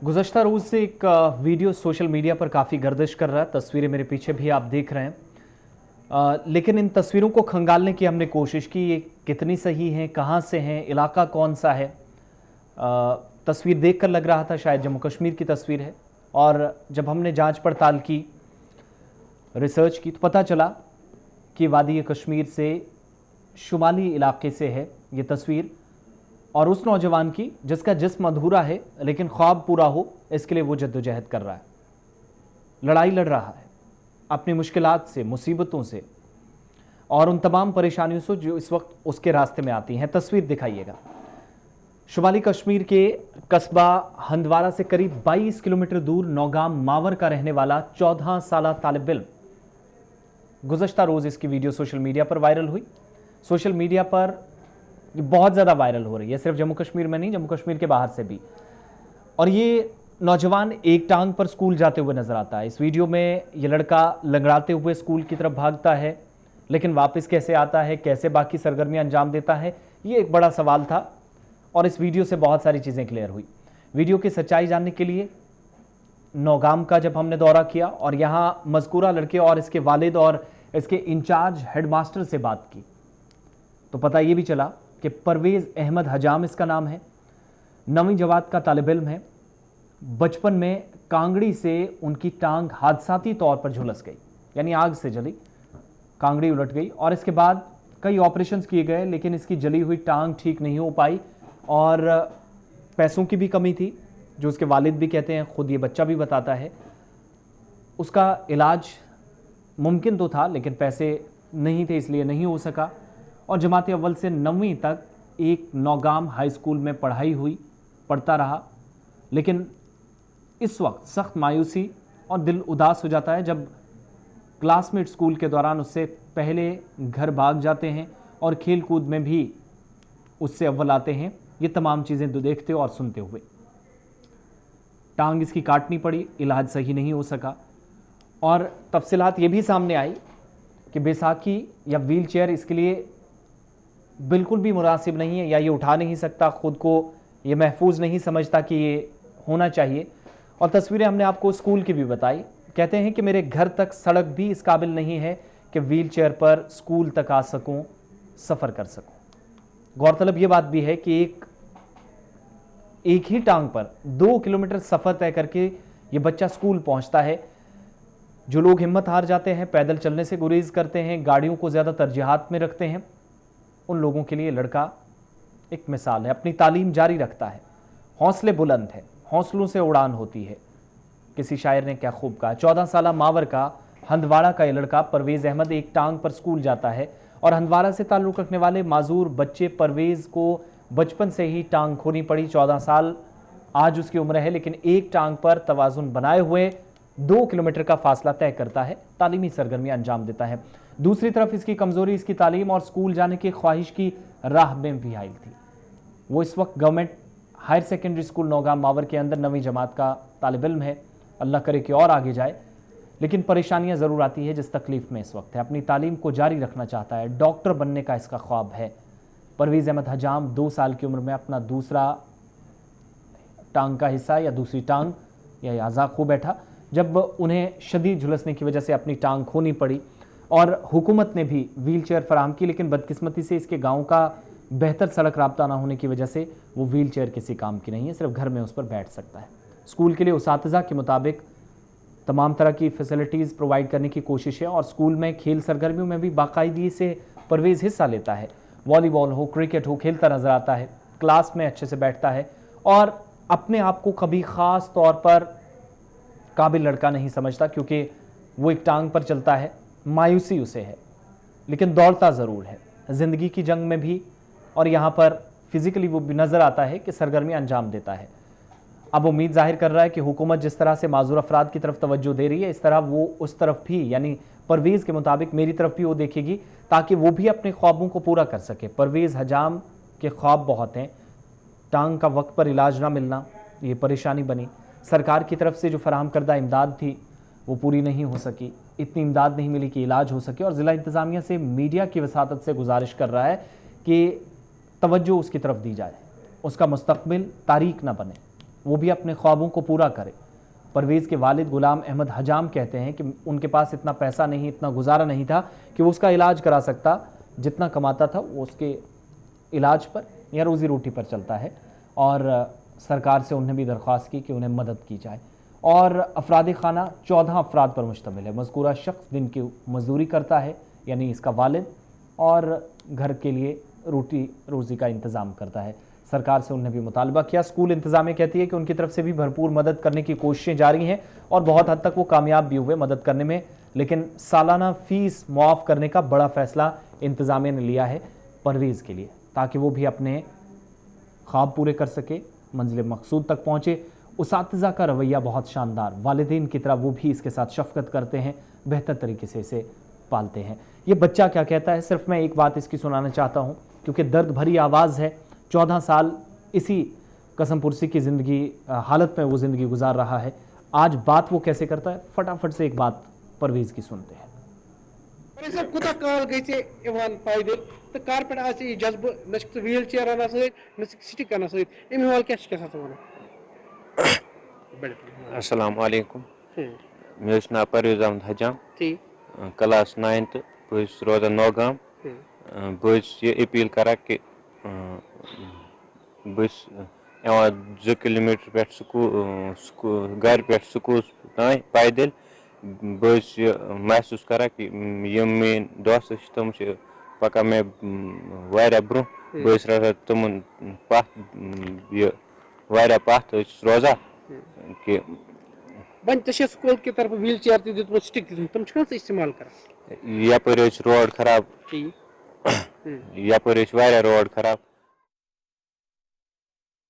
गुज़श्ता रोज़ से एक video social media पर काफ़ी गर्दिश कर रहा है। तस्वीरें मेरे पीछे भी आप देख रहे हैं। लेकिन इन तस्वीरों को खंगालने की हमने कोशिश की, ये कितनी सही हैं, कहाँ से हैं, इलाका कौन सा है। तस्वीर देखकर लग रहा था शायद जम्मू कश्मीर की तस्वीर है, और जब हमने जांच पड़ताल की, रिसर्च की, तो पता चला कि वादी कश्मीर से शुमाली इलाके से है ये तस्वीर, और उस नौजवान की जिसका जिस्म अधूरा है लेकिन ख्वाब पूरा हो, इसके लिए वो जद्दोजहद कर रहा है, लड़ाई लड़ रहा है अपनी मुश्किलात से, मुसीबतों से और उन तमाम परेशानियों से जो इस वक्त उसके रास्ते में आती हैं। तस्वीर दिखाइएगा। शुमाली कश्मीर के कस्बा हंदवारा से करीब 22 किलोमीटर दूर नौगाम मावर का रहने वाला 14 साला तालिब इल्म। गुज़श्ता रोज़ इसकी वीडियो सोशल मीडिया पर वायरल हुई। सोशल मीडिया पर ये बहुत ज़्यादा वायरल हो रही है, सिर्फ जम्मू कश्मीर में नहीं, जम्मू कश्मीर के बाहर से भी। और ये नौजवान एक टांग पर स्कूल जाते हुए नजर आता है। इस वीडियो में ये लड़का लंगड़ाते हुए स्कूल की तरफ भागता है, लेकिन वापस कैसे आता है, कैसे बाकी सरगर्मियां अंजाम देता है, ये एक बड़ा सवाल था। और इस वीडियो से बहुत सारी चीज़ें क्लियर हुई। वीडियो की सच्चाई जानने के लिए नौगाम का जब हमने दौरा किया और यहाँ मज़कूरा लड़के और इसके वालिद और इसके इंचार्ज हेडमास्टर से बात की, तो पता ये भी चला कि परवेज़ अहमद हजाम इसका नाम है, 9वीं जमात का तालिब इल्म है। बचपन में कांगड़ी से उनकी टांग हादसाती तौर पर झुलस गई, यानी आग से जली, कांगड़ी उलट गई, और इसके बाद कई ऑपरेशंस किए गए, लेकिन इसकी जली हुई टांग ठीक नहीं हो पाई। और पैसों की भी कमी थी, जो उसके वालिद भी कहते हैं, खुद ये बच्चा भी बताता है। उसका इलाज मुमकिन तो था, लेकिन पैसे नहीं थे, इसलिए नहीं हो सका। और जमात अव्वल से 9वीं तक एक नौगाम हाई स्कूल में पढ़ाई हुई, पढ़ता रहा। लेकिन इस वक्त सख्त मायूसी और दिल उदास हो जाता है जब क्लासमेट स्कूल के दौरान उससे पहले घर भाग जाते हैं और खेल कूद में भी उससे अव्वल आते हैं। ये तमाम चीज़ें देखते और सुनते हुए टांग इसकी काटनी पड़ी, इलाज सही नहीं हो सका। और तफसीलात ये भी सामने आई कि बैसाखी या व्हील चेयर इसके लिए बिल्कुल भी मुनासिब नहीं है, या ये उठा नहीं सकता, खुद को ये महफूज नहीं समझता कि ये होना चाहिए। और तस्वीरें हमने आपको स्कूल की भी बताई। कहते हैं कि मेरे घर तक सड़क भी इस काबिल नहीं है कि व्हील चेयर पर स्कूल तक आ सकूं, सफ़र कर सकूं। गौरतलब ये बात भी है कि एक ही टांग पर 2 किलोमीटर सफ़र तय करके ये बच्चा स्कूल पहुंचता है। जो लोग हिम्मत हार जाते हैं, पैदल चलने से गुरेज करते हैं, गाड़ियों को ज़्यादा तरजीहात में रखते हैं, उन लोगों के लिए लड़का एक मिसाल है। अपनी तालीम जारी रखता है, हौसले बुलंद है, हौसलों से उड़ान होती है। किसी शायर ने क्या खूब कहा, 14 साला मावर का हंदवाड़ा का ये लड़का परवेज़ अहमद एक टांग पर स्कूल जाता है। और हंदवाड़ा से ताल्लुक़ रखने वाले माजूर बच्चे परवेज़ को बचपन से ही टांग खोनी पड़ी। 14 साल आज उसकी उम्र है, लेकिन एक टांग पर तवाज़ुन बनाए हुए 2 किलोमीटर का फासला तय करता है, तालीमी सरगर्मियाँ अंजाम देता है। दूसरी तरफ इसकी कमज़ोरी इसकी तालीम और स्कूल जाने की ख्वाहिश की राह में भी आई थी। वो इस वक्त government higher secondary school Naugam Mawar के अंदर 9वीं जमात का तालिब इल्म है। अल्लाह करे कि और आगे जाए, लेकिन परेशानियां ज़रूर आती है। जिस तकलीफ़ में इस वक्त है, अपनी तालीम को जारी रखना चाहता है, डॉक्टर बनने का इसका ख्वाब है। परवेज़ अहमद हजाम 2 साल की उम्र में अपना दूसरा टांग का हिस्सा या दूसरी टांग या आज़ा खो बैठा, जब उन्हें शदीद झुलसने की वजह से अपनी टांग खोनी पड़ी। और हुकूमत ने भी व्हील चेयर फराहम की, लेकिन बदकिस्मती से इसके गाँव का बेहतर सड़क राब्ता ना होने की वजह से वो व्हील चेयर किसी काम की नहीं है, सिर्फ घर में उस पर बैठ सकता है। स्कूल के लिए उसातिज़ा के मुताबिक तमाम तरह की फैसिलिटीज़ प्रोवाइड करने की कोशिश है, और स्कूल में खेल सरगर्मियों में भी बाकायदगी से परवेज़ हिस्सा लेता है। वॉलीबॉल हो, क्रिकेट हो, खेलता नज़र आता है, क्लास में अच्छे से बैठता है, और अपने आप को कभी ख़ास तौर पर काबिल लड़का नहीं समझता, क्योंकि वो एक टांग पर चलता है। मायूसी उसे है, लेकिन दौड़ता ज़रूर है ज़िंदगी की जंग में भी, और यहाँ पर फिज़िकली वो भी नज़र आता है कि सरगर्मियाँ अंजाम देता है। अब उम्मीद जाहिर कर रहा है कि हुकूमत जिस तरह से माजूर अफराद की तरफ तवज्जो दे रही है, इस तरह वो उस तरफ भी, यानी परवेज़ के मुताबिक मेरी तरफ भी वो देखेगी, ताकि वो भी अपने ख्वाबों को पूरा कर सके। परवेज़ हजाम के ख्वाब बहुत हैं। टांग का वक्त पर इलाज ना मिलना ये परेशानी बनी। सरकार की तरफ से जो फराहम करदा इमदाद थी वो पूरी नहीं हो सकी, इतनी इमदाद नहीं मिली कि इलाज हो सके। और ज़िला इंतज़ामिया से मीडिया की वसातत से गुजारिश कर रहा है कि तवज्जो उसकी तरफ दी जाए, उसका मुस्तकबिल तारीक ना बने। वो भी अपने ख्वाबों को पूरा करे। परवेज़ के वालिद गुलाम अहमद हजाम कहते हैं कि उनके पास इतना पैसा नहीं, इतना गुजारा नहीं था कि वो उसका इलाज करा सकता। जितना कमाता था वो उसके इलाज पर या रोज़ी रोटी पर चलता है, और सरकार से उन्हें भी दरख्वास्त की कि उन्हें मदद की जाए। और अफराद खाना 14 अफराद पर मुश्तमिल है। मज़कूरा शख्स दिन की मजदूरी करता है, यानी इसका वालिद, और घर के लिए रोटी रोज़ी का इंतज़ाम करता है। सरकार से उन्हें भी मुतालबा किया। स्कूल इंतज़ामिया कहती है कि उनकी तरफ से भी भरपूर मदद करने की कोशिशें जारी हैं और बहुत हद तक वो कामयाब भी हुए मदद करने में, लेकिन सालाना फ़ीस मुआफ़ करने का बड़ा फ़ैसला इंतज़ामिया ने लिया है परवेज़ के लिए, ताकि वो भी अपने ख्वाब पूरे कर सके, मंजिल मकसूद तक पहुँचे। उसातिज़ा का रवैया बहुत शानदार, वालिदैन की तरह वो भी इसके साथ शफ़क़त करते हैं, बेहतर तरीके से इसे पालते हैं। ये बच्चा क्या कहता है, सिर्फ मैं एक बात इसकी सुनाना चाहता हूँ, क्योंकि दर्द भरी आवाज़ है। 14 साल इसी कसम पुरसी की ज़िंदगी हालत में वो ज़िंदगी गुजार रहा है। आज बात वो कैसे करता है, फटाफट से एक बात परवेज़ की सुनते हैं। सब कुछ काल गई इवान पैदल तो कार पे आज ये जज्ब न व्हील चेयर आना सहित न स्टिक आना सहित इन हवाल क्या के साथ होना। अस्सलाम वालेकुम, मे नाम परवेज़ अहमद हजाम, क्लास 9th, बस रोजान नौगाम। बस ये अपील करा कि बस 2 किलोमीटर पे घर पे स्कूल तान पैदल। बस महसूस करा कि यम मेन दोस्त तम पका मे वारिया ब्रो, बस रोजान तमन पथ ये वारिया पथ रोजा कि बन तशे स्कूल की तरफ व्हील चेयर ती दित स्टिक ती तुम कौन से इस्तेमाल कर यपर रोड खराब, यपर वारिया रोड खराब।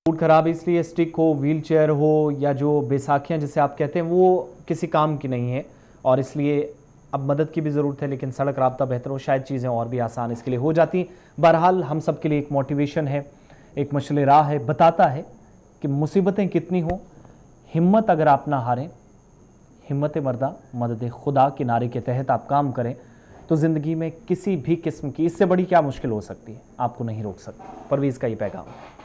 रोड खराब इसलिए स्टिक हो, व्हील चेयर हो, या जो बैसाखियाँ जिसे आप कहते हैं, वो किसी काम की नहीं है, और इसलिए अब मदद की भी ज़रूरत है। लेकिन सड़क राब्ता बेहतर हो, शायद चीज़ें और भी आसान इसके लिए हो जाती। बहरहाल हम सब के लिए एक मोटिवेशन है, एक मशले राह है, बताता है कि मुसीबतें कितनी हो, हिम्मत अगर आप ना हारें, हिम्मत मर्दा मदद खुदा के नारे के तहत आप काम करें, तो ज़िंदगी में किसी भी किस्म की इससे बड़ी क्या मुश्किल हो सकती है, आपको नहीं रोक सकती। परवेज़ का ये पैगाम है।